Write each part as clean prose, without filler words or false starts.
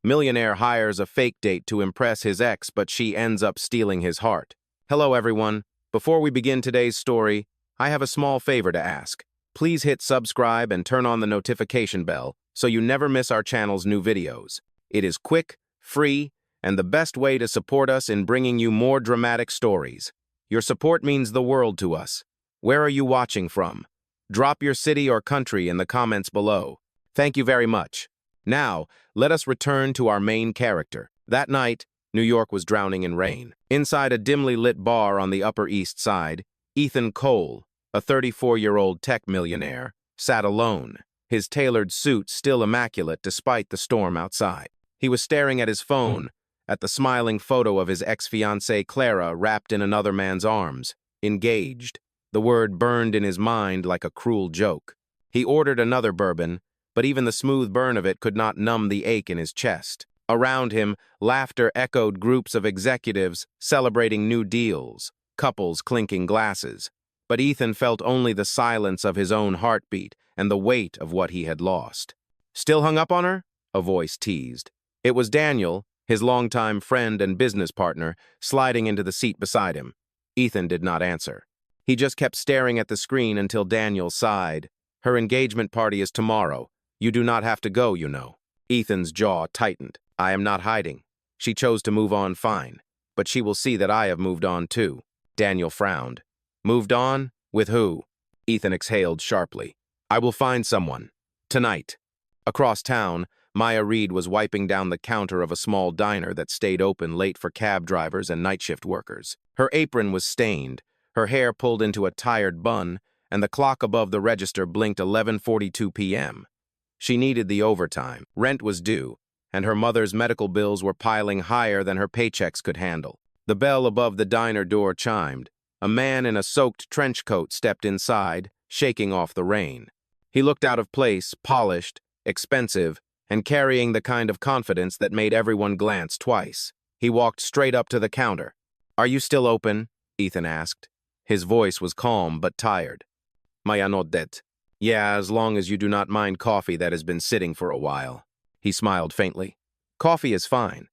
Millionaire hires a fake date to impress his ex, but she ends up stealing his heart. Hello, everyone. Before we begin today's story, I have a small favor to ask. Please hit subscribe and turn on the notification bell so you never miss our channel's new videos. It is quick, free, and the best way to support us in bringing you more dramatic stories. Your support means the world to us. Where are you watching from? Drop your city or country in the comments below. Thank you very much. Now, let us return to our main character. That night, New York was drowning in rain. Inside a dimly lit bar on the Upper East Side, Ethan Cole, a 34-year-old tech millionaire, sat alone, his tailored suit still immaculate despite the storm outside. He was staring at his phone, at the smiling photo of his ex-fiancée Clara wrapped in another man's arms, engaged. The word burned in his mind like a cruel joke. He ordered another bourbon, but even the smooth burn of it could not numb the ache in his chest. Around him, laughter echoed groups of executives celebrating new deals, couples clinking glasses. But Ethan felt only the silence of his own heartbeat and the weight of what he had lost. "Still hung up on her?" a voice teased. It was Daniel, his longtime friend and business partner, sliding into the seat beside him. Ethan did not answer. He just kept staring at the screen until Daniel sighed. "Her engagement party is tomorrow. You do not have to go, you know." Ethan's jaw tightened. "I am not hiding. She chose to move on fine, but she will see that I have moved on too." Daniel frowned. "Moved on? With who?" Ethan exhaled sharply. "I will find someone. Tonight." Across town, Maya Reed was wiping down the counter of a small diner that stayed open late for cab drivers and night shift workers. Her apron was stained, her hair pulled into a tired bun, and the clock above the register blinked 11:42 p.m. She needed the overtime. Rent was due, and her mother's medical bills were piling higher than her paychecks could handle. The bell above the diner door chimed. A man in a soaked trench coat stepped inside, shaking off the rain. He looked out of place, polished, expensive, and carrying the kind of confidence that made everyone glance twice. He walked straight up to the counter. "Are you still open?" Ethan asked. His voice was calm but tired. "Maya not dead. Yeah, as long as you do not mind coffee that has been sitting for a while." He smiled faintly. "Coffee is fine."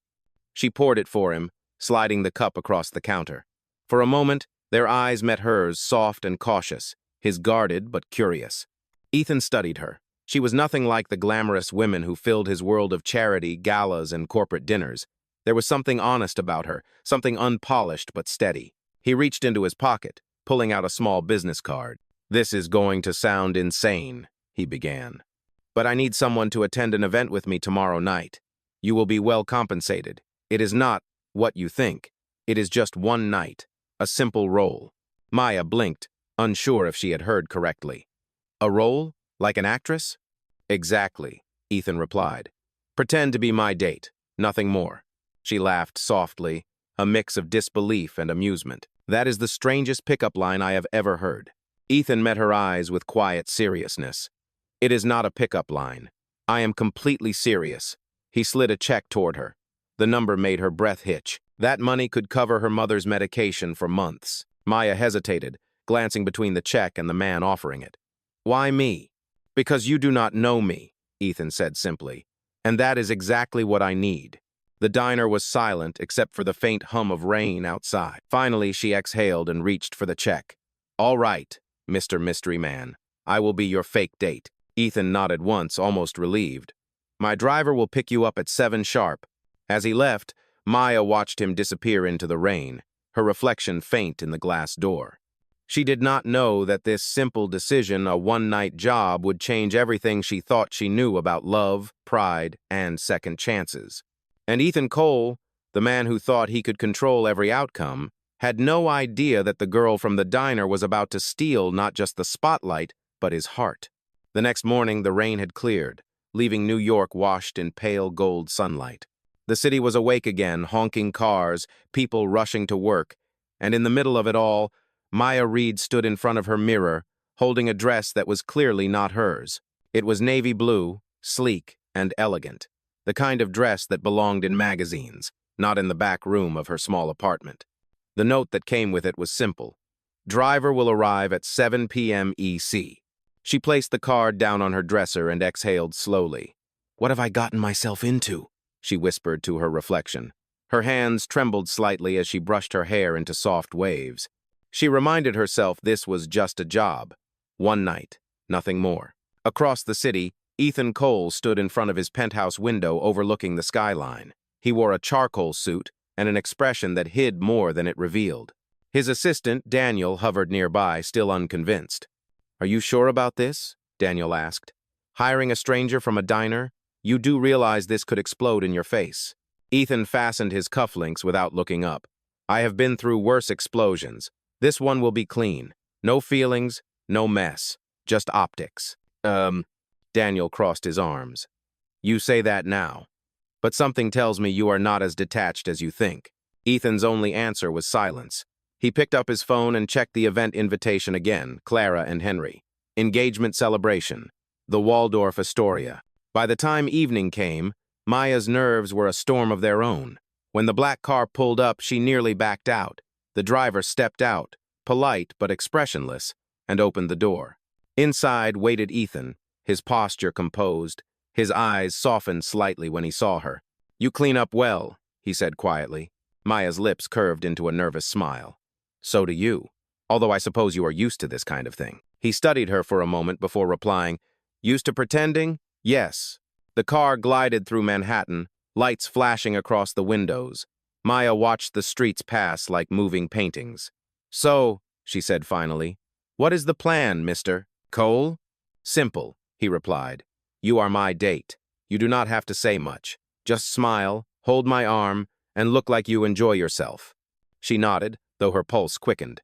She poured it for him, sliding the cup across the counter. For a moment, their eyes met hers, soft and cautious, his guarded but curious. Ethan studied her. She was nothing like the glamorous women who filled his world of charity, galas, and corporate dinners. There was something honest about her, something unpolished but steady. He reached into his pocket, pulling out a small business card. "This is going to sound insane," he began. "But I need someone to attend an event with me tomorrow night. You will be well compensated. It is not what you think. It is just one night, a simple role." Maya blinked, unsure if she had heard correctly. "A role? Like an actress?" "Exactly," Ethan replied. "Pretend to be my date, nothing more." She laughed softly, a mix of disbelief and amusement. "That is the strangest pickup line I have ever heard." Ethan met her eyes with quiet seriousness. "It is not a pickup line. I am completely serious." He slid a check toward her. The number made her breath hitch. That money could cover her mother's medication for months. Maya hesitated, glancing between the check and the man offering it. "Why me?" "Because you do not know me," Ethan said simply. "And that is exactly what I need." The diner was silent except for the faint hum of rain outside. Finally, she exhaled and reached for the check. "All right, Mr. Mystery Man. I will be your fake date." Ethan nodded once, almost relieved. "My driver will pick you up at 7 sharp. As he left, Maya watched him disappear into the rain, her reflection faint in the glass door. She did not know that this simple decision, a one-night job, would change everything she thought she knew about love, pride, and second chances. And Ethan Cole, the man who thought he could control every outcome, had no idea that the girl from the diner was about to steal not just the spotlight, but his heart. The next morning, the rain had cleared, leaving New York washed in pale gold sunlight. The city was awake again, honking cars, people rushing to work, and in the middle of it all, Maya Reed stood in front of her mirror, holding a dress that was clearly not hers. It was navy blue, sleek, and elegant, the kind of dress that belonged in magazines, not in the back room of her small apartment. The note that came with it was simple. "Driver will arrive at 7 p.m. EC." She placed the card down on her dresser and exhaled slowly. "What have I gotten myself into?" she whispered to her reflection. Her hands trembled slightly as she brushed her hair into soft waves. She reminded herself this was just a job. One night, nothing more. Across the city, Ethan Cole stood in front of his penthouse window overlooking the skyline. He wore a charcoal suit and an expression that hid more than it revealed. His assistant, Daniel, hovered nearby, still unconvinced. "Are you sure about this?" Daniel asked. "Hiring a stranger from a diner? You do realize this could explode in your face." Ethan fastened his cufflinks without looking up. "I have been through worse explosions. This one will be clean. No feelings, no mess. Just optics." Daniel crossed his arms. "You say that now. But something tells me you are not as detached as you think." Ethan's only answer was silence. He picked up his phone and checked the event invitation again, Clara and Henry. Engagement celebration. The Waldorf Astoria. By the time evening came, Maya's nerves were a storm of their own. When the black car pulled up, she nearly backed out. The driver stepped out, polite but expressionless, and opened the door. Inside waited Ethan, his posture composed, his eyes softened slightly when he saw her. "You clean up well," he said quietly. Maya's lips curved into a nervous smile. "So do you, although I suppose you are used to this kind of thing." He studied her for a moment before replying, "Used to pretending? Yes." The car glided through Manhattan, lights flashing across the windows. Maya watched the streets pass like moving paintings. "So," she said finally, "what is the plan, Mr. Cole?" "Simple," he replied. "You are my date. You do not have to say much. Just smile, hold my arm, and look like you enjoy yourself." She nodded, though her pulse quickened.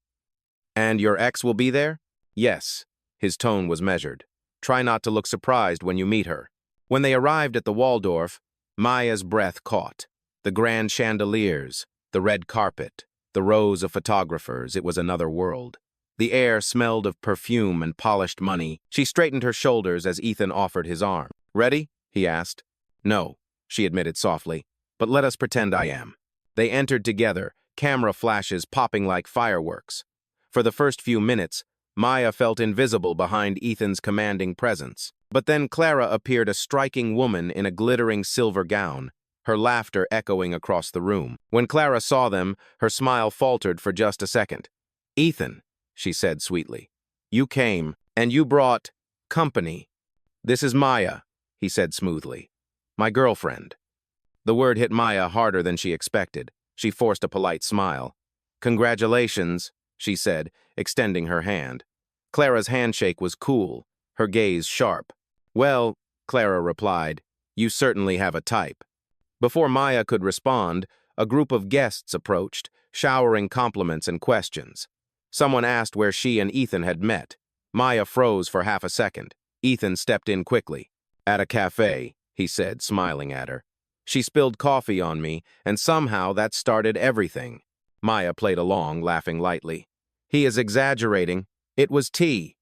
"And your ex will be there?" "Yes." His tone was measured. "Try not to look surprised when you meet her." When they arrived at the Waldorf, Maya's breath caught. The grand chandeliers, the red carpet, the rows of photographers, it was another world. The air smelled of perfume and polished money. She straightened her shoulders as Ethan offered his arm. "Ready?" he asked. "No," she admitted softly, "but let us pretend I am." They entered together, camera flashes popping like fireworks. For the first few minutes, Maya felt invisible behind Ethan's commanding presence. But then Clara appeared, a striking woman in a glittering silver gown, her laughter echoing across the room. When Clara saw them, her smile faltered for just a second. "Ethan," she said sweetly, "you came, and you brought company." "This is Maya," he said smoothly. "My girlfriend." The word hit Maya harder than she expected. She forced a polite smile. "Congratulations," she said, extending her hand. Clara's handshake was cool, her gaze sharp. "Well," Clara replied, "you certainly have a type." Before Maya could respond, a group of guests approached, showering compliments and questions. Someone asked where she and Ethan had met. Maya froze for half a second. Ethan stepped in quickly. "At a cafe," he said, smiling at her. "She spilled coffee on me, and somehow that started everything." Maya played along, laughing lightly. "He is exaggerating. It was tea."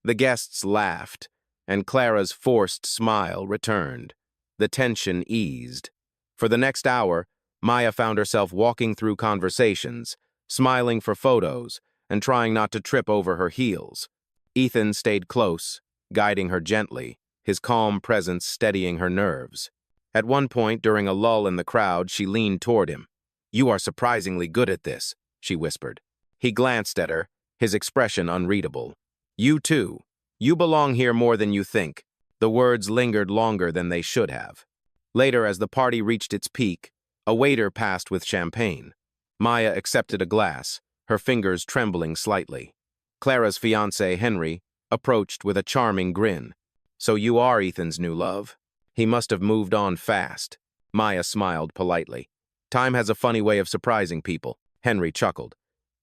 The guests laughed, and Clara's forced smile returned. The tension eased. For the next hour, Maya found herself walking through conversations, smiling for photos, and trying not to trip over her heels. Ethan stayed close, guiding her gently, his calm presence steadying her nerves. At one point, during a lull in the crowd, she leaned toward him. "You are surprisingly good at this," she whispered. He glanced at her, his expression unreadable. "You too. You belong here more than you think." The words lingered longer than they should have. Later, as the party reached its peak, a waiter passed with champagne. Maya accepted a glass, her fingers trembling slightly. Clara's fiancé, Henry, approached with a charming grin. "So you are Ethan's new love? He must have moved on fast." Maya smiled politely. "Time has a funny way of surprising people." Henry chuckled.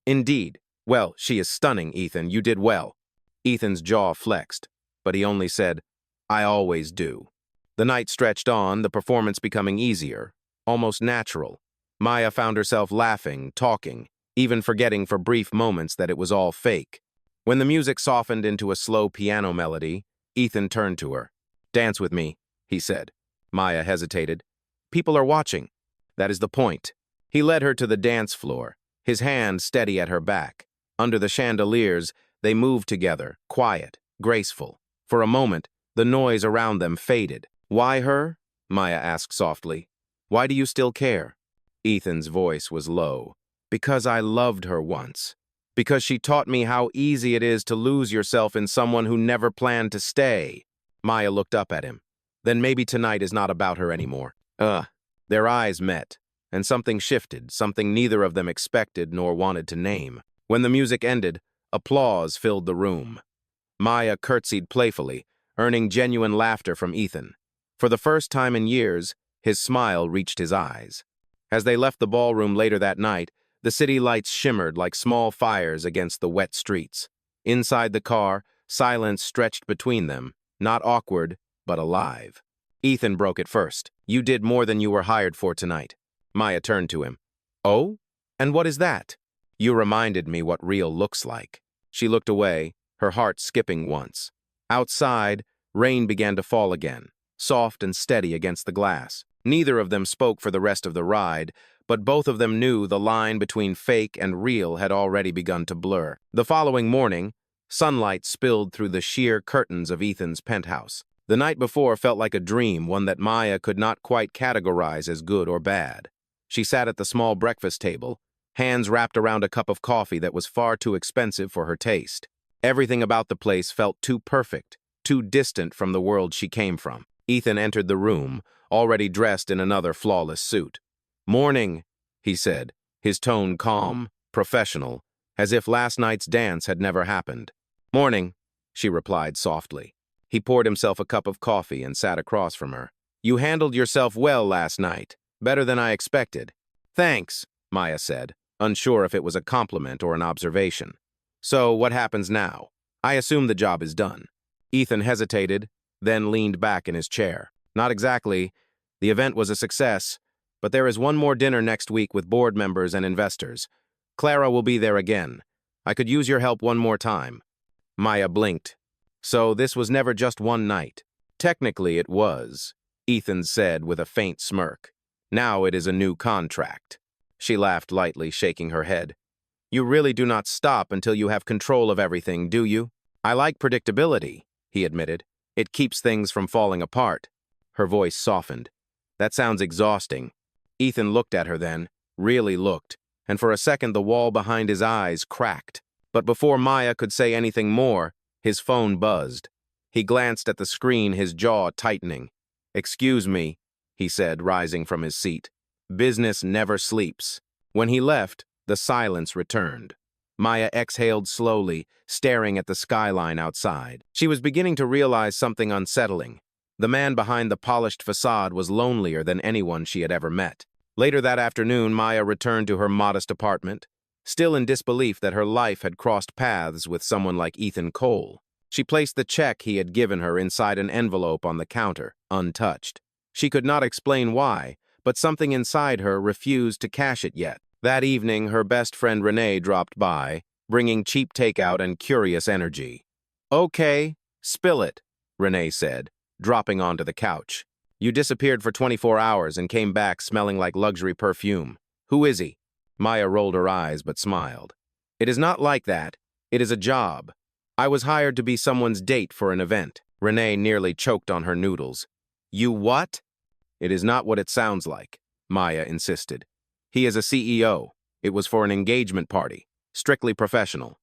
"Indeed. Well, she is stunning, Ethan. You did well." Ethan's jaw flexed, but he only said, "I always do." The night stretched on, the performance becoming easier, almost natural. Maya found herself laughing, talking, even forgetting for brief moments that it was all fake. When the music softened into a slow piano melody, Ethan turned to her. "Dance with me," he said. Maya hesitated. "People are watching." "That is the point." He led her to the dance floor, his hand steady at her back. Under the chandeliers, they moved together, quiet, graceful. For a moment, the noise around them faded. "Why her?" Maya asked softly. Why do you still care? Ethan's voice was low. Because I loved her once. Because she taught me how easy it is to lose yourself in someone who never planned to stay. Maya looked up at him. Then maybe tonight is not about her anymore. Their eyes met, and something shifted, something neither of them expected nor wanted to name. When the music ended, applause filled the room. Maya curtsied playfully, earning genuine laughter from Ethan. For the first time in years, his smile reached his eyes. As they left the ballroom later that night, the city lights shimmered like small fires against the wet streets. Inside the car, silence stretched between them, not awkward, but alive. Ethan broke it first. You did more than you were hired for tonight. Maya turned to him. Oh? And what is that? You reminded me what real looks like. She looked away, her heart skipping once. Outside, rain began to fall again, soft and steady against the glass. Neither of them spoke for the rest of the ride, but both of them knew the line between fake and real had already begun to blur. The following morning, sunlight spilled through the sheer curtains of Ethan's penthouse. The night before felt like a dream, one that Maya could not quite categorize as good or bad. She sat at the small breakfast table, hands wrapped around a cup of coffee that was far too expensive for her taste. Everything about the place felt too perfect, too distant from the world she came from. Ethan entered the room, already dressed in another flawless suit. "Morning," he said, his tone calm, professional, as if last night's dance had never happened. "Morning," she replied softly. He poured himself a cup of coffee and sat across from her. "You handled yourself well last night, better than I expected." "Thanks," Maya said, unsure if it was a compliment or an observation. "So, what happens now? I assume the job is done." Ethan hesitated, then leaned back in his chair. "Not exactly. The event was a success, but there is one more dinner next week with board members and investors. Clara will be there again. I could use your help one more time." Maya blinked. "So this was never just one night." "Technically it was," Ethan said with a faint smirk. "Now it is a new contract." She laughed lightly, shaking her head. "You really do not stop until you have control of everything, do you?" "I like predictability," he admitted. "It keeps things from falling apart." Her voice softened. "That sounds exhausting." Ethan looked at her then, really looked, and for a second the wall behind his eyes cracked. But before Maya could say anything more, his phone buzzed. He glanced at the screen, his jaw tightening. "Excuse me," he said, rising from his seat. "Business never sleeps." When he left, the silence returned. Maya exhaled slowly, staring at the skyline outside. She was beginning to realize something unsettling. The man behind the polished facade was lonelier than anyone she had ever met. Later that afternoon, Maya returned to her modest apartment, still in disbelief that her life had crossed paths with someone like Ethan Cole. She placed the check he had given her inside an envelope on the counter, untouched. She could not explain why, but something inside her refused to cash it yet. That evening, her best friend Renee dropped by, bringing cheap takeout and curious energy. "Okay, spill it," Renee said, dropping onto the couch. "You disappeared for 24 hours and came back smelling like luxury perfume. Who is he?" Maya rolled her eyes but smiled. "It is not like that. It is a job. I was hired to be someone's date for an event." Renee nearly choked on her noodles. "You what?" "It is not what it sounds like," Maya insisted. "He is a CEO. It was for an engagement party. Strictly professional."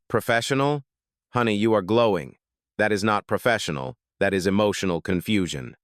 "Professional? Honey, you are glowing. That is not professional. That is emotional confusion."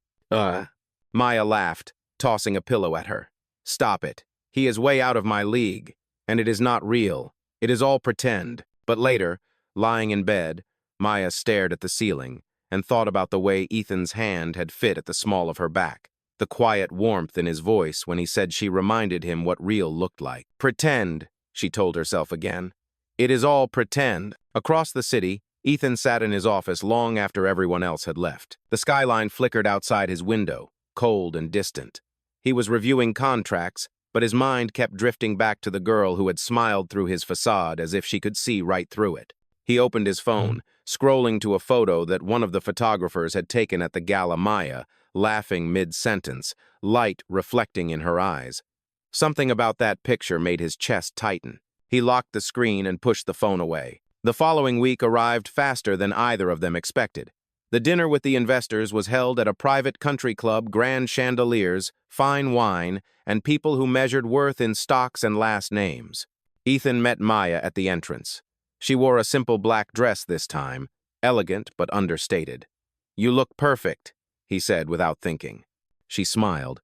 Maya laughed, tossing a pillow at her. "Stop it. He is way out of my league, and it is not real. It is all pretend." But later, lying in bed, Maya stared at the ceiling and thought about the way Ethan's hand had fit at the small of her back, the quiet warmth in his voice when he said she reminded him what real looked like. "Pretend," she told herself again. "It is all pretend." Across the city, Ethan sat in his office long after everyone else had left. The skyline flickered outside his window, cold and distant. He was reviewing contracts, but his mind kept drifting back to the girl who had smiled through his facade as if she could see right through it. He opened his phone, scrolling to a photo that one of the photographers had taken at the gala. Maya, laughing mid-sentence, light reflecting in her eyes. Something about that picture made his chest tighten. He locked the screen and pushed the phone away. The following week arrived faster than either of them expected. The dinner with the investors was held at a private country club, grand chandeliers, fine wine, and people who measured worth in stocks and last names. Ethan met Maya at the entrance. She wore a simple black dress this time, elegant but understated. "You look perfect," he said without thinking. She smiled.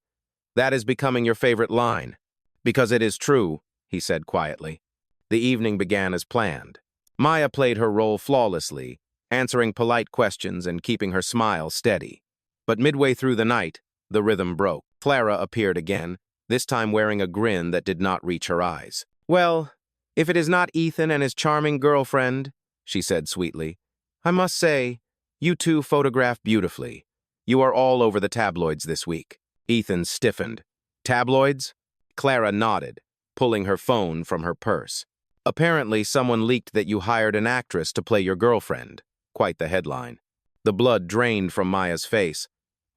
"That is becoming your favorite line." "Because it is true," he said quietly. The evening began as planned. Maya played her role flawlessly, answering polite questions and keeping her smile steady. But midway through the night, the rhythm broke. Clara appeared again, this time wearing a grin that did not reach her eyes. "Well, if it is not Ethan and his charming girlfriend," she said sweetly, "I must say, you two photograph beautifully. You are all over the tabloids this week." Ethan stiffened. "Tabloids?" Clara nodded, pulling her phone from her purse. "Apparently, someone leaked that you hired an actress to play your girlfriend." Quite the headline. The blood drained from Maya's face.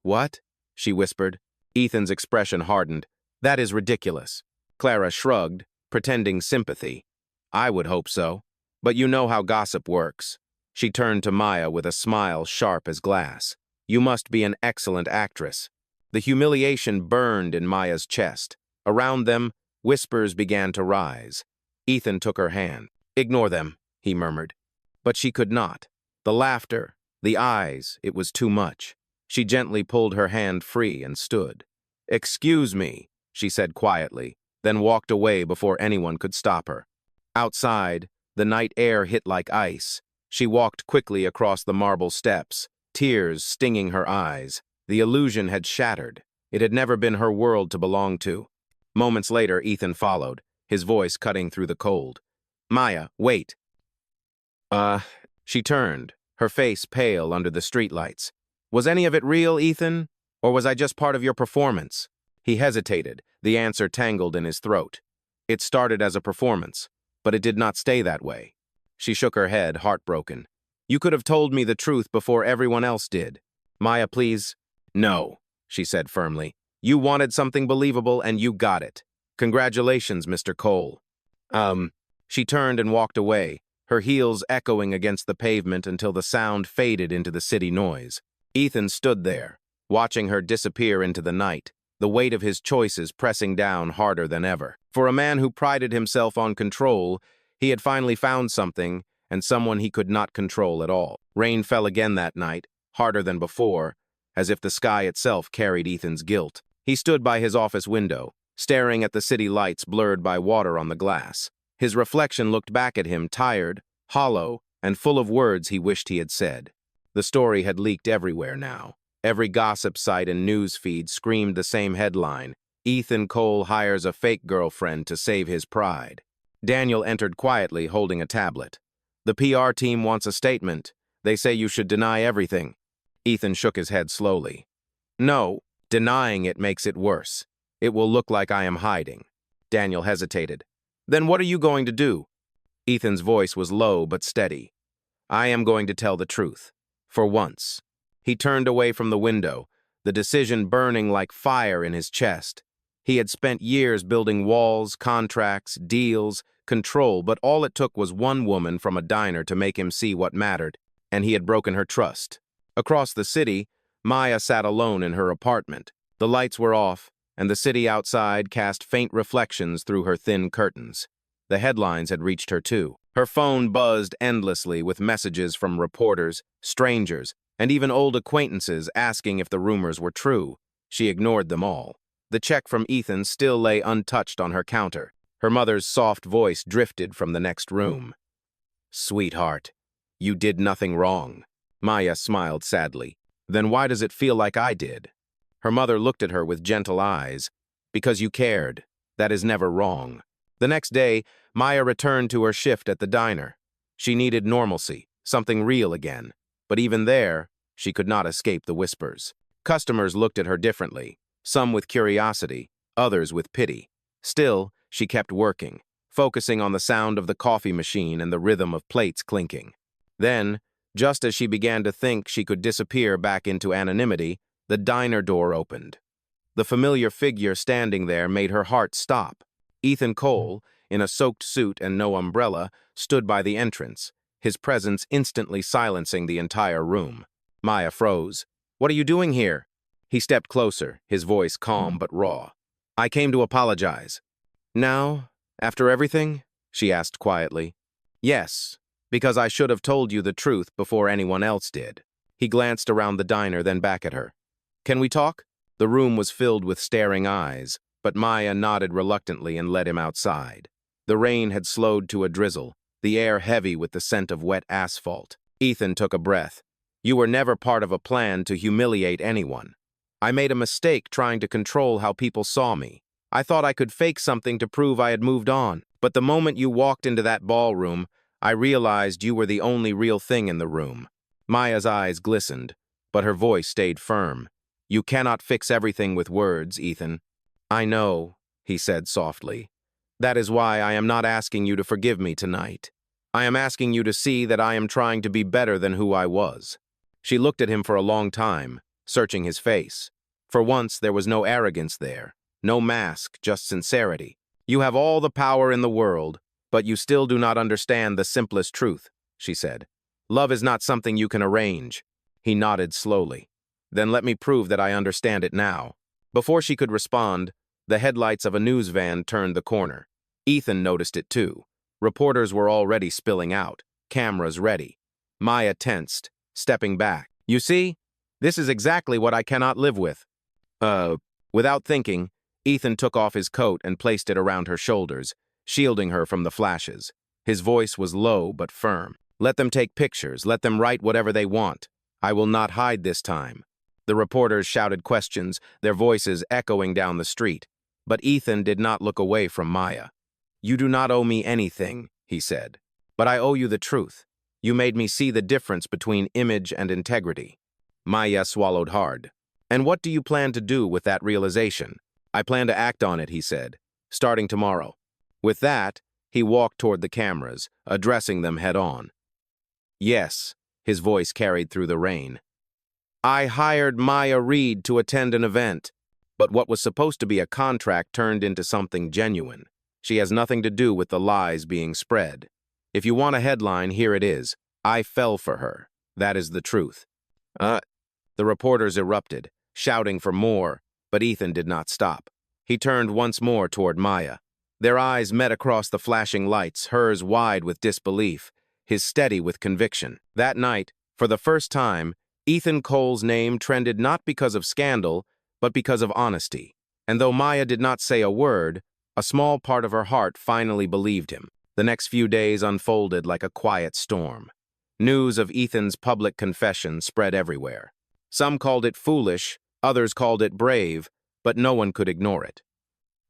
"What?" she whispered. Ethan's expression hardened. "That is ridiculous." Clara shrugged, pretending sympathy. "I would hope so. But you know how gossip works." She turned to Maya with a smile sharp as glass. "You must be an excellent actress." The humiliation burned in Maya's chest. Around them, whispers began to rise. Ethan took her hand. "Ignore them," he murmured. But she could not. The laughter, the eyes, it was too much. She gently pulled her hand free and stood. "Excuse me," she said quietly, then walked away before anyone could stop her. Outside, the night air hit like ice. She walked quickly across the marble steps, tears stinging her eyes. The illusion had shattered. It had never been her world to belong to. Moments later, Ethan followed, his voice cutting through the cold. "Maya, wait." She turned, her face pale under the streetlights. "Was any of it real, Ethan? Or was I just part of your performance?" He hesitated, the answer tangled in his throat. "It started as a performance, but it did not stay that way." She shook her head, heartbroken. "You could have told me the truth before everyone else did." "Maya, please." "No," she said firmly. "You wanted something believable, and you got it. Congratulations, Mr. Cole." She turned and walked away, her heels echoing against the pavement until the sound faded into the city noise. Ethan stood there, watching her disappear into the night, the weight of his choices pressing down harder than ever. For a man who prided himself on control, he had finally found something, and someone he could not control at all. Rain fell again that night, harder than before, as if the sky itself carried Ethan's guilt. He stood by his office window, staring at the city lights blurred by water on the glass. His reflection looked back at him, tired, hollow, and full of words he wished he had said. The story had leaked everywhere now. Every gossip site and news feed screamed the same headline: "Ethan Cole hires a fake girlfriend to save his pride." Daniel entered quietly, holding a tablet. "The PR team wants a statement. They say you should deny everything." Ethan shook his head slowly. "No, denying it makes it worse. It will look like I am hiding." Daniel hesitated. "Then what are you going to do?" Ethan's voice was low but steady. "I am going to tell the truth. For once." He turned away from the window, the decision burning like fire in his chest. He had spent years building walls, contracts, deals, control, but all it took was one woman from a diner to make him see what mattered, and he had broken her trust. Across the city, Maya sat alone in her apartment. The lights were off, and the city outside cast faint reflections through her thin curtains. The headlines had reached her too. Her phone buzzed endlessly with messages from reporters, strangers, and even old acquaintances asking if the rumors were true. She ignored them all. The check from Ethan still lay untouched on her counter. Her mother's soft voice drifted from the next room. "Sweetheart, you did nothing wrong." Maya smiled sadly. "Then why does it feel like I did?" Her mother looked at her with gentle eyes. "Because you cared. That is never wrong." The next day, Maya returned to her shift at the diner. She needed normalcy, something real again. But even there, she could not escape the whispers. Customers looked at her differently, some with curiosity, others with pity. Still, she kept working, focusing on the sound of the coffee machine and the rhythm of plates clinking. Then, just as she began to think she could disappear back into anonymity, the diner door opened. The familiar figure standing there made her heart stop. Ethan Cole, in a soaked suit and no umbrella, stood by the entrance, his presence instantly silencing the entire room. Maya froze. What are you doing here? He stepped closer, his voice calm but raw. I came to apologize. Now, after everything? She asked quietly. Yes, because I should have told you the truth before anyone else did. He glanced around the diner, then back at her. Can we talk? The room was filled with staring eyes, but Maya nodded reluctantly and led him outside. The rain had slowed to a drizzle, the air heavy with the scent of wet asphalt. Ethan took a breath. You were never part of a plan to humiliate anyone. I made a mistake trying to control how people saw me. I thought I could fake something to prove I had moved on. But the moment you walked into that ballroom, I realized you were the only real thing in the room. Maya's eyes glistened, but her voice stayed firm. You cannot fix everything with words, Ethan. I know, he said softly. That is why I am not asking you to forgive me tonight. I am asking you to see that I am trying to be better than who I was. She looked at him for a long time, searching his face. For once, there was no arrogance there, no mask, just sincerity. You have all the power in the world, but you still do not understand the simplest truth, she said. Love is not something you can arrange. He nodded slowly. Then let me prove that I understand it now. Before she could respond, the headlights of a news van turned the corner. Ethan noticed it too. Reporters were already spilling out, cameras ready. Maya tensed, stepping back. You see, this is exactly what I cannot live with. Without thinking, Ethan took off his coat and placed it around her shoulders, shielding her from the flashes. His voice was low but firm. Let them take pictures, let them write whatever they want. I will not hide this time. The reporters shouted questions, their voices echoing down the street. But Ethan did not look away from Maya. You do not owe me anything, he said. But I owe you the truth. You made me see the difference between image and integrity. Maya swallowed hard. And what do you plan to do with that realization? I plan to act on it, he said, starting tomorrow. With that, he walked toward the cameras, addressing them head-on. Yes, his voice carried through the rain. I hired Maya Reed to attend an event, but what was supposed to be a contract turned into something genuine. She has nothing to do with the lies being spread. If you want a headline, here it is. I fell for her. That is the truth. The reporters erupted, shouting for more, but Ethan did not stop. He turned once more toward Maya. Their eyes met across the flashing lights, hers wide with disbelief, his steady with conviction. That night, for the first time, Ethan Cole's name trended not because of scandal, but because of honesty. And though Maya did not say a word, a small part of her heart finally believed him. The next few days unfolded like a quiet storm. News of Ethan's public confession spread everywhere. Some called it foolish, others called it brave, but no one could ignore it.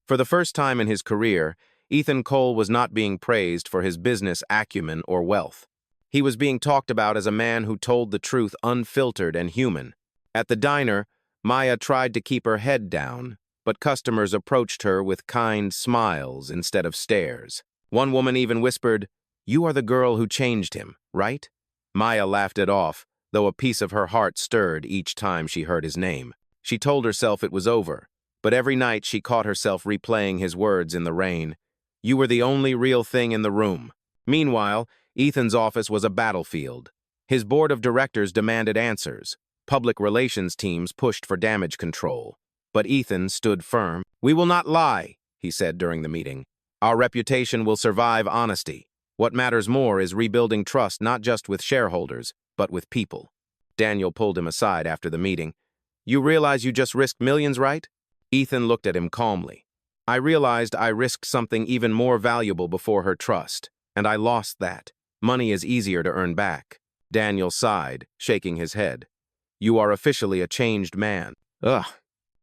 For the first time in his career, Ethan Cole was not being praised for his business acumen or wealth. He was being talked about as a man who told the truth unfiltered and human. At the diner, Maya tried to keep her head down, but customers approached her with kind smiles instead of stares. One woman even whispered, "You are the girl who changed him, right?" Maya laughed it off, though a piece of her heart stirred each time she heard his name. She told herself it was over, but every night she caught herself replaying his words in the rain. You were the only real thing in the room. Meanwhile, Ethan's office was a battlefield. His board of directors demanded answers. Public relations teams pushed for damage control. But Ethan stood firm. We will not lie, he said during the meeting. Our reputation will survive honesty. What matters more is rebuilding trust not just with shareholders, but with people. Daniel pulled him aside after the meeting. You realize you just risked millions, right? Ethan looked at him calmly. I realized I risked something even more valuable before her trust, and I lost that. Money is easier to earn back. Daniel sighed, shaking his head. You are officially a changed man. Ugh.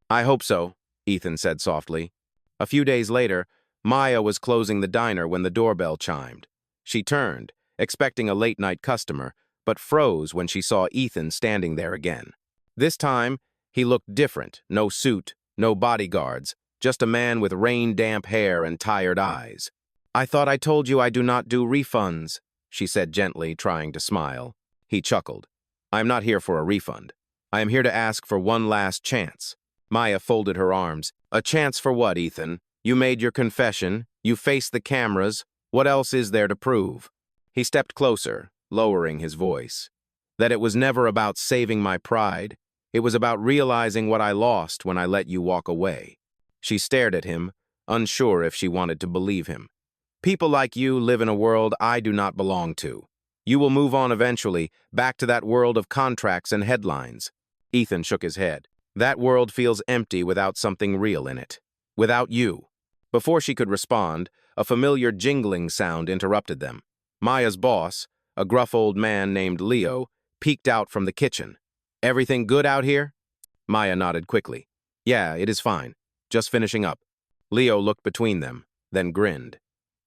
I hope so, Ethan said softly. A few days later, Maya was closing the diner when the doorbell chimed. She turned, expecting a late-night customer, but froze when she saw Ethan standing there again. This time, he looked different. No suit, no bodyguards, just a man with rain-damp hair and tired eyes. I thought I told you I do not do refunds, she said gently, trying to smile. He chuckled. I am not here for a refund. I am here to ask for one last chance. Maya folded her arms. A chance for what, Ethan? You made your confession. You faced the cameras. What else is there to prove? He stepped closer, lowering his voice. That it was never about saving my pride. It was about realizing what I lost when I let you walk away. She stared at him, unsure if she wanted to believe him. People like you live in a world I do not belong to. You will move on eventually, back to that world of contracts and headlines. Ethan shook his head. That world feels empty without something real in it. Without you. Before she could respond, a familiar jingling sound interrupted them. Maya's boss, a gruff old man named Leo, peeked out from the kitchen. Everything good out here? Maya nodded quickly. Yeah, it is fine. Just finishing up. Leo looked between them, then grinned.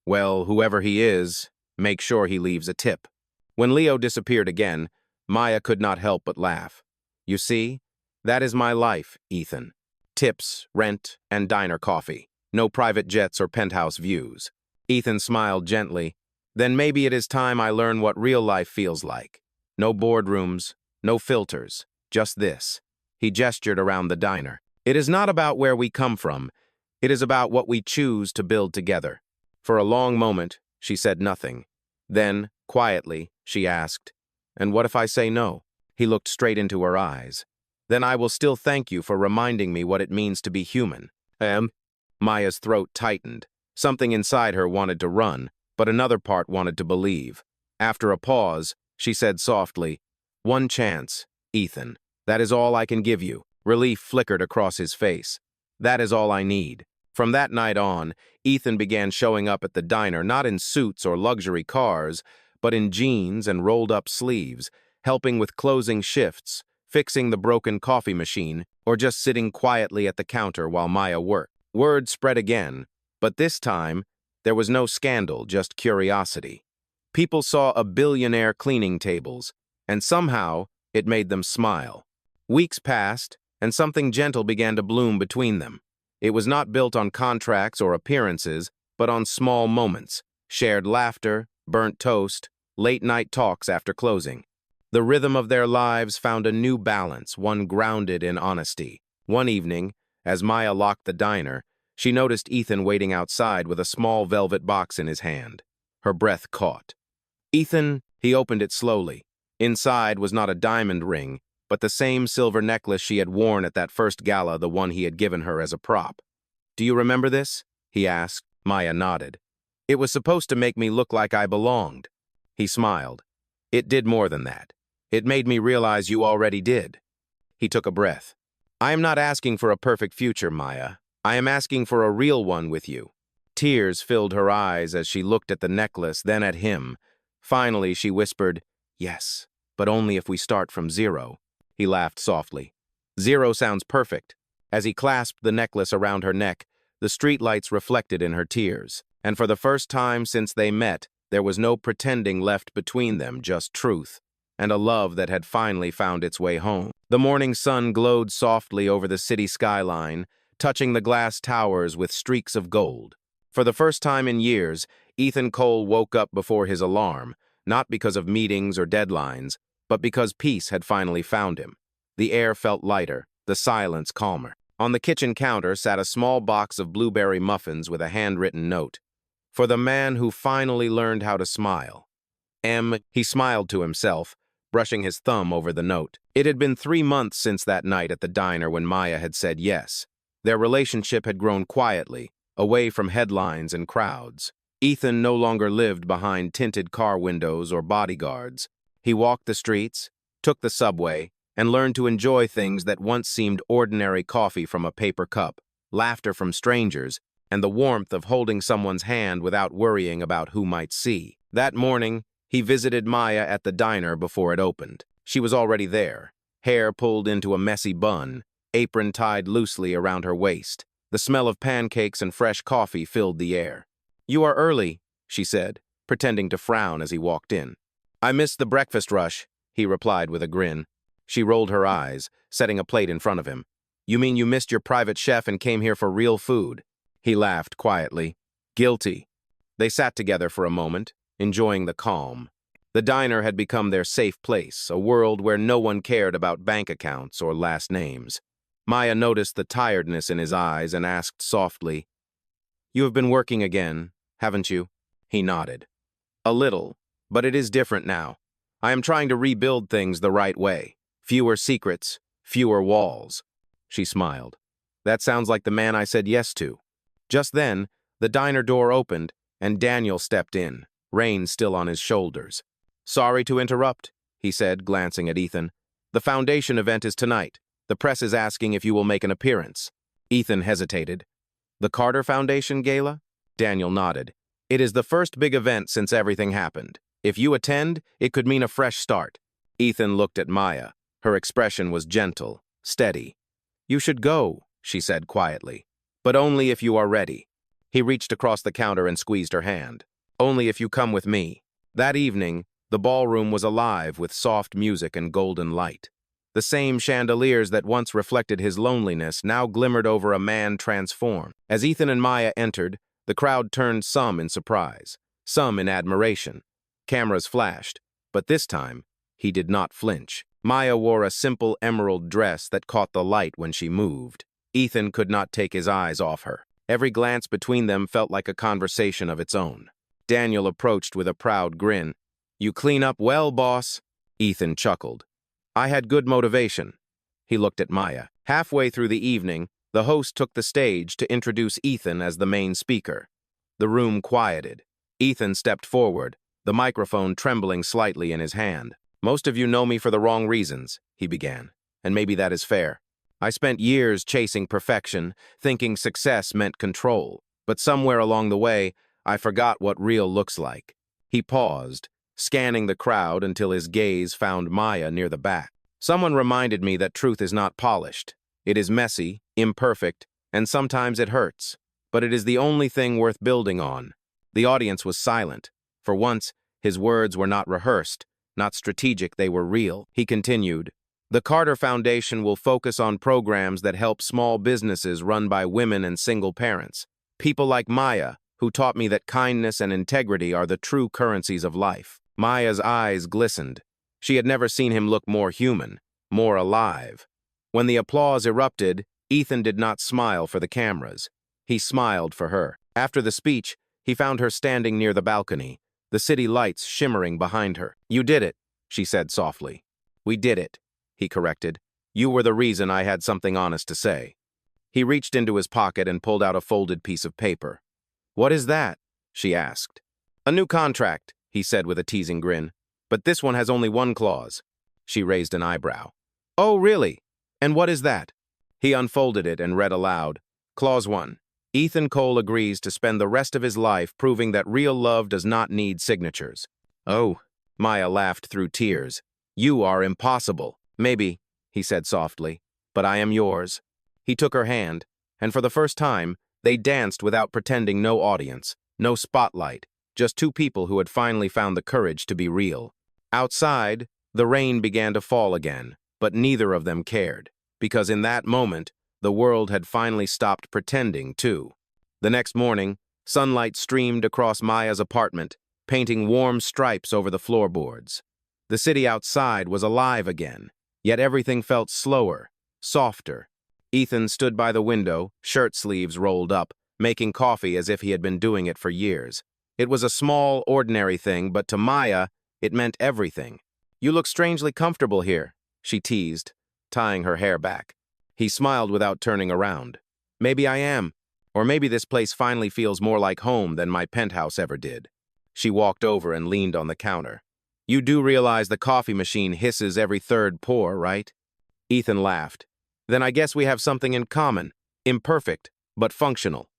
Well, whoever he is, make sure he leaves a tip. When Leo disappeared again, Maya could not help but laugh. You see, that is my life, Ethan. Tips, rent, and diner coffee. No private jets or penthouse views. Ethan smiled gently. Then maybe it is time I learn what real life feels like. No boardrooms, no filters, just this. He gestured around the diner. It is not about where we come from. It is about what we choose to build together. For a long moment, she said nothing. Then, quietly, she asked, And what if I say no? He looked straight into her eyes. Then I will still thank you for reminding me what it means to be human. Maya's throat tightened. Something inside her wanted to run, but another part wanted to believe. After a pause, she said softly, One chance, Ethan. That is all I can give you. Relief flickered across his face. That is all I need. From that night on, Ethan began showing up at the diner not in suits or luxury cars, but in jeans and rolled-up sleeves, helping with closing shifts, fixing the broken coffee machine, or just sitting quietly at the counter while Maya worked. Word spread again, but this time, there was no scandal, just curiosity. People saw a billionaire cleaning tables, and somehow it made them smile. Weeks passed, and something gentle began to bloom between them. It was not built on contracts or appearances, but on small moments, shared laughter, burnt toast, late-night talks after closing. The rhythm of their lives found a new balance, one grounded in honesty. One evening, as Maya locked the diner, she noticed Ethan waiting outside with a small velvet box in his hand. Her breath caught. Ethan, he opened it slowly. Inside was not a diamond ring, but the same silver necklace she had worn at that first gala, the one he had given her as a prop. Do you remember this? He asked. Maya nodded. It was supposed to make me look like I belonged. He smiled. It did more than that. It made me realize you already did. He took a breath. I am not asking for a perfect future, Maya. I am asking for a real one with you. Tears filled her eyes as she looked at the necklace, then at him. Finally, she whispered, Yes, but only if we start from zero. He laughed softly. Zero sounds perfect. As he clasped the necklace around her neck, the streetlights reflected in her tears. And for the first time since they met, there was no pretending left between them, just truth, and a love that had finally found its way home. The morning sun glowed softly over the city skyline, touching the glass towers with streaks of gold. For the first time in years, Ethan Cole woke up before his alarm, not because of meetings or deadlines, but because peace had finally found him. The air felt lighter, the silence calmer. On the kitchen counter sat a small box of blueberry muffins with a handwritten note. For the man who finally learned how to smile. He smiled to himself, brushing his thumb over the note. It had been 3 months since that night at the diner when Maya had said yes. Their relationship had grown quietly, away from headlines and crowds. Ethan no longer lived behind tinted car windows or bodyguards. He walked the streets, took the subway, and learned to enjoy things that once seemed ordinary: coffee from a paper cup, laughter from strangers, and the warmth of holding someone's hand without worrying about who might see. That morning, he visited Maya at the diner before it opened. She was already there, hair pulled into a messy bun, apron tied loosely around her waist. The smell of pancakes and fresh coffee filled the air. You are early, she said, pretending to frown as he walked in. I missed the breakfast rush, he replied with a grin. She rolled her eyes, setting a plate in front of him. You mean you missed your private chef and came here for real food? He laughed quietly. Guilty. They sat together for a moment, enjoying the calm. The diner had become their safe place, a world where no one cared about bank accounts or last names. Maya noticed the tiredness in his eyes and asked softly, You have been working again, haven't you? He nodded. A little, but it is different now. I am trying to rebuild things the right way. Fewer secrets, fewer walls. She smiled. That sounds like the man I said yes to. Just then, the diner door opened, and Daniel stepped in, rein still on his shoulders. Sorry to interrupt, he said, glancing at Ethan. The foundation event is tonight. The press is asking if you will make an appearance. Ethan hesitated. The Carter Foundation Gala? Daniel nodded. It is the first big event since everything happened. If you attend, it could mean a fresh start. Ethan looked at Maya. Her expression was gentle, steady. You should go, she said quietly, but only if you are ready. He reached across the counter and squeezed her hand. Only if you come with me. That evening, the ballroom was alive with soft music and golden light. The same chandeliers that once reflected his loneliness now glimmered over a man transformed. As Ethan and Maya entered, the crowd turned, some in surprise, some in admiration. Cameras flashed, but this time, he did not flinch. Maya wore a simple emerald dress that caught the light when she moved. Ethan could not take his eyes off her. Every glance between them felt like a conversation of its own. Daniel approached with a proud grin. You clean up well, boss. Ethan chuckled. I had good motivation. He looked at Maya. Halfway through the evening, the host took the stage to introduce Ethan as the main speaker. The room quieted. Ethan stepped forward, the microphone trembling slightly in his hand. Most of you know me for the wrong reasons, he began, and maybe that is fair. I spent years chasing perfection, thinking success meant control, but somewhere along the way, I forgot what real looks like. He paused, scanning the crowd until his gaze found Maya near the back. Someone reminded me that truth is not polished. It is messy, imperfect, and sometimes it hurts, but it is the only thing worth building on. The audience was silent. For once, his words were not rehearsed, not strategic, they were real. He continued, the Carter Foundation will focus on programs that help small businesses run by women and single parents. People like Maya, who taught me that kindness and integrity are the true currencies of life. Maya's eyes glistened. She had never seen him look more human, more alive. When the applause erupted, Ethan did not smile for the cameras. He smiled for her. After the speech, he found her standing near the balcony, the city lights shimmering behind her. You did it, she said softly. We did it, he corrected. You were the reason I had something honest to say. He reached into his pocket and pulled out a folded piece of paper. What is that? She asked. A new contract, he said with a teasing grin. But this one has only one clause. She raised an eyebrow. Oh, really? And what is that? He unfolded it and read aloud. Clause 1. Ethan Cole agrees to spend the rest of his life proving that real love does not need signatures. Oh, Maya laughed through tears. You are impossible. Maybe, he said softly, but I am yours. He took her hand, and for the first time, they danced without pretending, no audience, no spotlight, just two people who had finally found the courage to be real. Outside, the rain began to fall again, but neither of them cared, because in that moment, the world had finally stopped pretending, too. The next morning, sunlight streamed across Maya's apartment, painting warm stripes over the floorboards. The city outside was alive again, yet everything felt slower, softer. Ethan stood by the window, shirt sleeves rolled up, making coffee as if he had been doing it for years. It was a small, ordinary thing, but to Maya, it meant everything. You look strangely comfortable here, she teased, tying her hair back. He smiled without turning around. Maybe I am, or maybe this place finally feels more like home than my penthouse ever did. She walked over and leaned on the counter. You do realize the coffee machine hisses every third pour, right? Ethan laughed. Then I guess we have something in common, imperfect, but functional.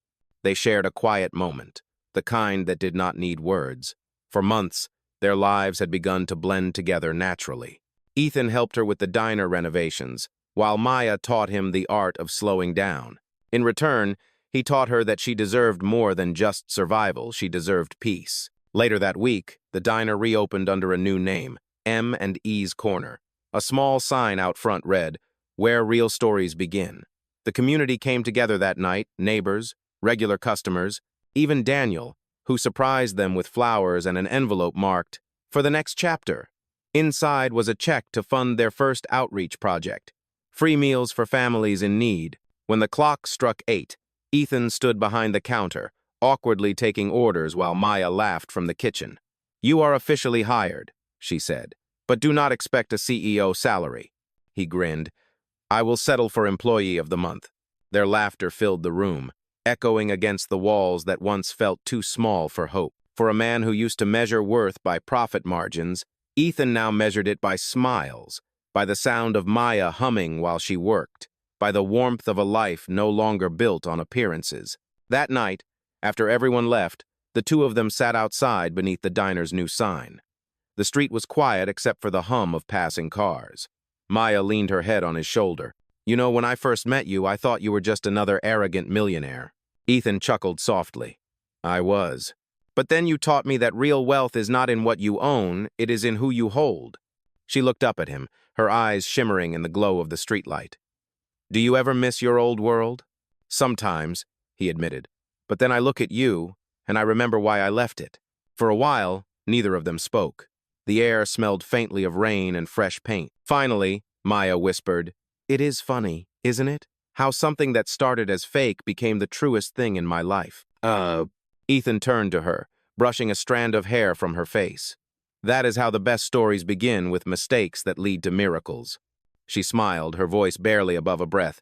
They shared a quiet moment, the kind that did not need words. For months, their lives had begun to blend together naturally. Ethan helped her with the diner renovations, while Maya taught him the art of slowing down. In return, he taught her that she deserved more than just survival, she deserved peace. Later that week, the diner reopened under a new name, M&E's Corner. A small sign out front read, Where Real Stories Begin. The community came together that night, neighbors, regular customers, even Daniel, who surprised them with flowers and an envelope marked, For the Next Chapter. Inside was a check to fund their first outreach project. Free meals for families in need. When the clock struck 8, Ethan stood behind the counter, awkwardly taking orders while Maya laughed from the kitchen. You are officially hired, she said. But do not expect a CEO salary. He grinned. I will settle for Employee of the Month. Their laughter filled the room, echoing against the walls that once felt too small for hope. For a man who used to measure worth by profit margins, Ethan now measured it by smiles, by the sound of Maya humming while she worked, by the warmth of a life no longer built on appearances. That night, after everyone left, the two of them sat outside beneath the diner's new sign. The street was quiet except for the hum of passing cars. Maya leaned her head on his shoulder. You know, when I first met you, I thought you were just another arrogant millionaire. Ethan chuckled softly. I was. But then you taught me that real wealth is not in what you own, it is in who you hold. She looked up at him, her eyes shimmering in the glow of the streetlight. Do you ever miss your old world? Sometimes, he admitted. But then I look at you, and I remember why I left it. For a while, neither of them spoke. The air smelled faintly of rain and fresh paint. Finally, Maya whispered, It is funny, isn't it? How something that started as fake became the truest thing in my life. Ethan turned to her, brushing a strand of hair from her face. That is how the best stories begin, with mistakes that lead to miracles. She smiled, her voice barely above a breath.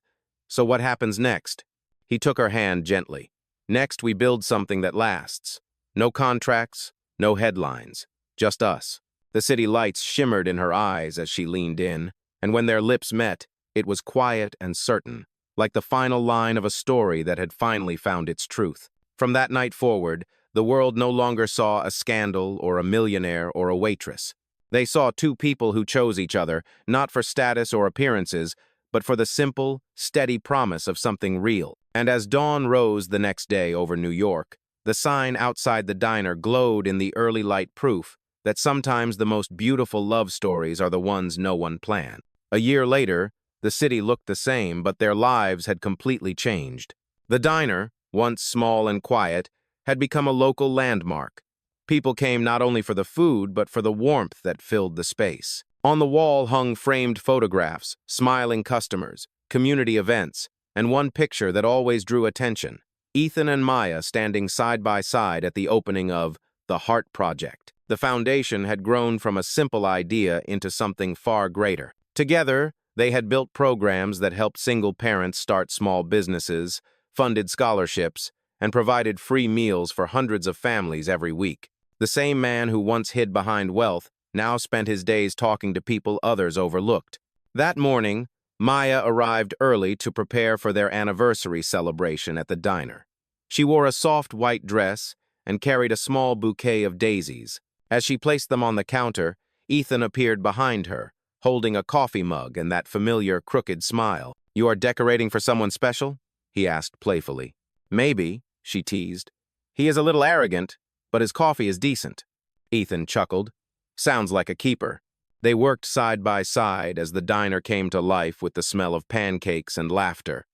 So what happens next? He took her hand gently. Next, we build something that lasts. No contracts, no headlines, just us. The city lights shimmered in her eyes as she leaned in, and when their lips met, it was quiet and certain, like the final line of a story that had finally found its truth. From that night forward, the world no longer saw a scandal or a millionaire or a waitress. They saw two people who chose each other, not for status or appearances, but for the simple, steady promise of something real. And as dawn rose the next day over New York, the sign outside the diner glowed in the early light, proof that sometimes the most beautiful love stories are the ones no one planned. A year later, the city looked the same, but their lives had completely changed. The diner, once small and quiet, had become a local landmark. People came not only for the food, but for the warmth that filled the space. On the wall hung framed photographs, smiling customers, community events, and one picture that always drew attention. Ethan and Maya standing side by side at the opening of the Heart Project. The foundation had grown from a simple idea into something far greater. Together, they had built programs that helped single parents start small businesses, funded scholarships, and provided free meals for hundreds of families every week. The same man who once hid behind wealth now spent his days talking to people others overlooked. That morning, Maya arrived early to prepare for their anniversary celebration at the diner. She wore a soft white dress and carried a small bouquet of daisies. As she placed them on the counter, Ethan appeared behind her, holding a coffee mug and that familiar crooked smile. You are decorating for someone special? He asked playfully. Maybe, she teased. He is a little arrogant, but his coffee is decent. Ethan chuckled. Sounds like a keeper. They worked side by side as the diner came to life with the smell of pancakes and laughter.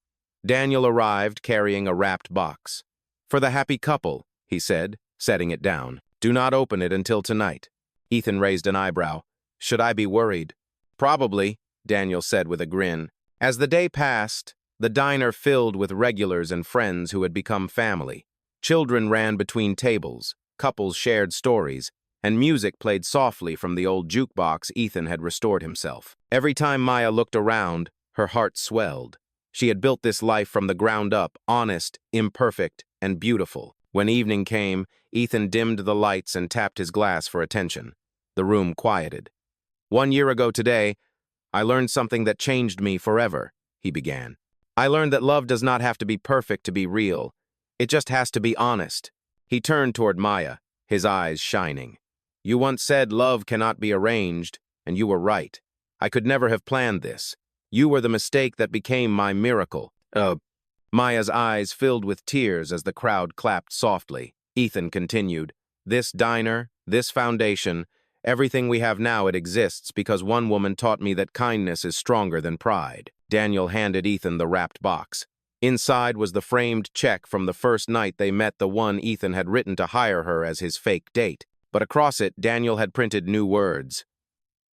Daniel arrived carrying a wrapped box. For the happy couple, he said, setting it down. Do not open it until tonight. Ethan raised an eyebrow. Should I be worried? Probably, Daniel said with a grin. As the day passed, the diner filled with regulars and friends who had become family. Children ran between tables, couples shared stories, and music played softly from the old jukebox Ethan had restored himself. Every time Maya looked around, her heart swelled. She had built this life from the ground up, honest, imperfect, and beautiful. When evening came, Ethan dimmed the lights and tapped his glass for attention. The room quieted. 1 year ago today, I learned something that changed me forever, he began. I learned that love does not have to be perfect to be real. It just has to be honest. He turned toward Maya, his eyes shining. You once said love cannot be arranged, and you were right. I could never have planned this. You were the mistake that became my miracle. Maya's eyes filled with tears as the crowd clapped softly. Ethan continued, This diner, this foundation, everything we have now, it exists because one woman taught me that kindness is stronger than pride. Daniel handed Ethan the wrapped box. Inside was the framed check from the first night they met, the one Ethan had written to hire her as his fake date. But across it, Daniel had printed new words.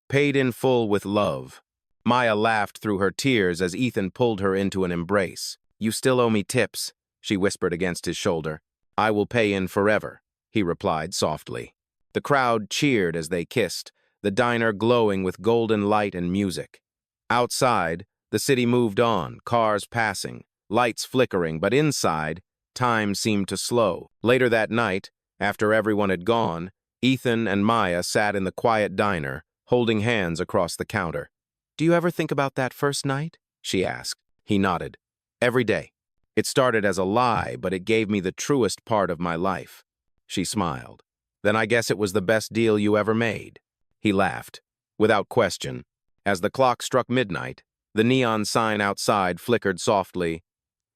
Paid in full with love. Maya laughed through her tears as Ethan pulled her into an embrace. You still owe me tips, she whispered against his shoulder. I will pay in forever, he replied softly. The crowd cheered as they kissed, the diner glowing with golden light and music. Outside, the city moved on, cars passing, lights flickering, but inside, time seemed to slow. Later that night, after everyone had gone, Ethan and Maya sat in the quiet diner, holding hands across the counter. "Do you ever think about that first night?" she asked. He nodded. "Every day. It started as a lie, but it gave me the truest part of my life." She smiled. "Then I guess it was the best deal you ever made." He laughed, without question. As the clock struck midnight, the neon sign outside flickered softly,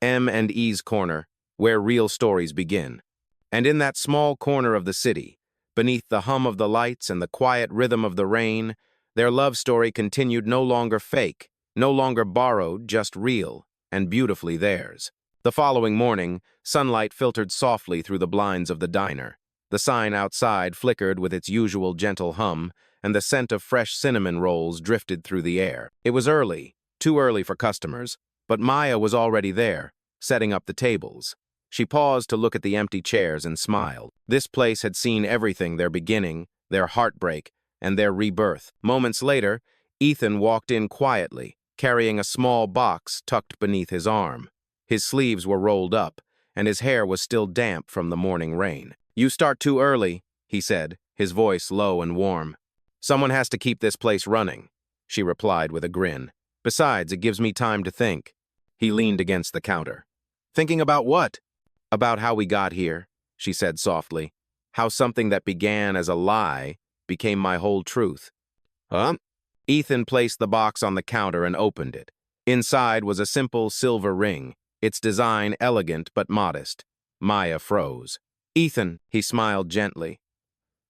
M&E's Corner, where real stories begin. And in that small corner of the city, beneath the hum of the lights and the quiet rhythm of the rain, their love story continued, no longer fake, no longer borrowed, just real, and beautifully theirs. The following morning, sunlight filtered softly through the blinds of the diner. The sign outside flickered with its usual gentle hum, and the scent of fresh cinnamon rolls drifted through the air. It was early, too early for customers, but Maya was already there, setting up the tables. She paused to look at the empty chairs and smiled. This place had seen everything: their beginning, their heartbreak, and their rebirth. Moments later, Ethan walked in quietly, carrying a small box tucked beneath his arm. His sleeves were rolled up, and his hair was still damp from the morning rain. "You start too early," he said, his voice low and warm. "Someone has to keep this place running," she replied with a grin. "Besides, it gives me time to think." He leaned against the counter. "Thinking about what?" "About how we got here," she said softly. "How something that began as a lie became my whole truth." "Huh?" Ethan placed the box on the counter and opened it. Inside was a simple silver ring, its design elegant but modest. Maya froze. "Ethan," he smiled gently,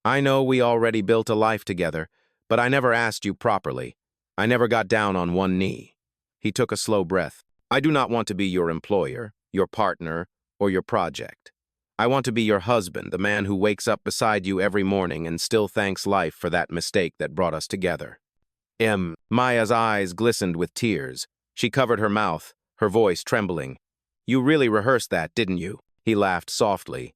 "I know we already built a life together, but I never asked you properly. I never got down on one knee." He took a slow breath. "I do not want to be your employer, your partner, or your project. I want to be your husband, the man who wakes up beside you every morning and still thanks life for that mistake that brought us together." Maya's eyes glistened with tears. She covered her mouth, her voice trembling. "You really rehearsed that, didn't you?" He laughed softly.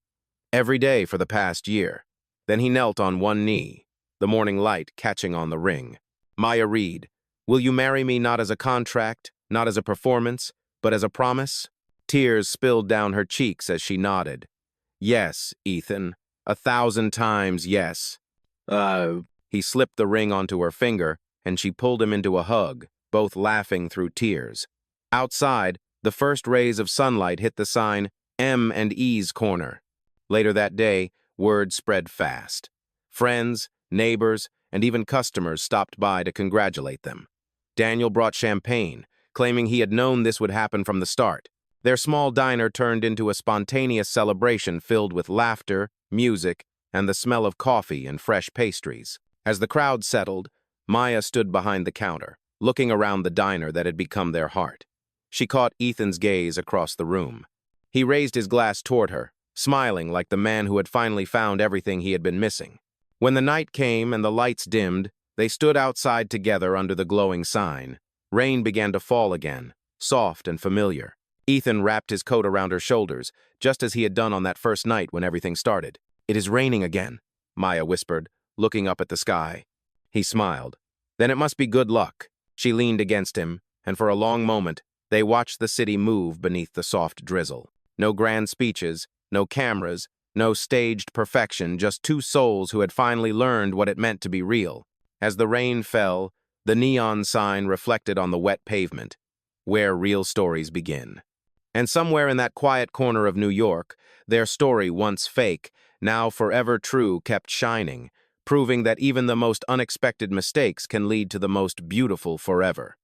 "Every day for the past year." Then he knelt on one knee, the morning light catching on the ring. "Maya Reed, will you marry me not as a contract, not as a performance, but as a promise?" Tears spilled down her cheeks as she nodded. "Yes, Ethan, 1,000 times yes." He slipped the ring onto her finger, and she pulled him into a hug, both laughing through tears. Outside, the first rays of sunlight hit the sign M&E's Corner. Later that day, word spread fast. Friends, neighbors, and even customers stopped by to congratulate them. Daniel brought champagne, claiming he had known this would happen from the start. Their small diner turned into a spontaneous celebration filled with laughter, music, and the smell of coffee and fresh pastries. As the crowd settled, Maya stood behind the counter, looking around the diner that had become their heart. She caught Ethan's gaze across the room. He raised his glass toward her, smiling like the man who had finally found everything he had been missing. When the night came and the lights dimmed, they stood outside together under the glowing sign. Rain began to fall again, soft and familiar. Ethan wrapped his coat around her shoulders, just as he had done on that first night when everything started. "It is raining again," Maya whispered, looking up at the sky. He smiled. "Then it must be good luck." She leaned against him, and for a long moment, they watched the city move beneath the soft drizzle. No grand speeches, no cameras, no staged perfection, just two souls who had finally learned what it meant to be real. As the rain fell, the neon sign reflected on the wet pavement, "Where real stories begin." And somewhere in that quiet corner of New York, their story, once fake, now forever true, kept shining, proving that even the most unexpected mistakes can lead to the most beautiful forever.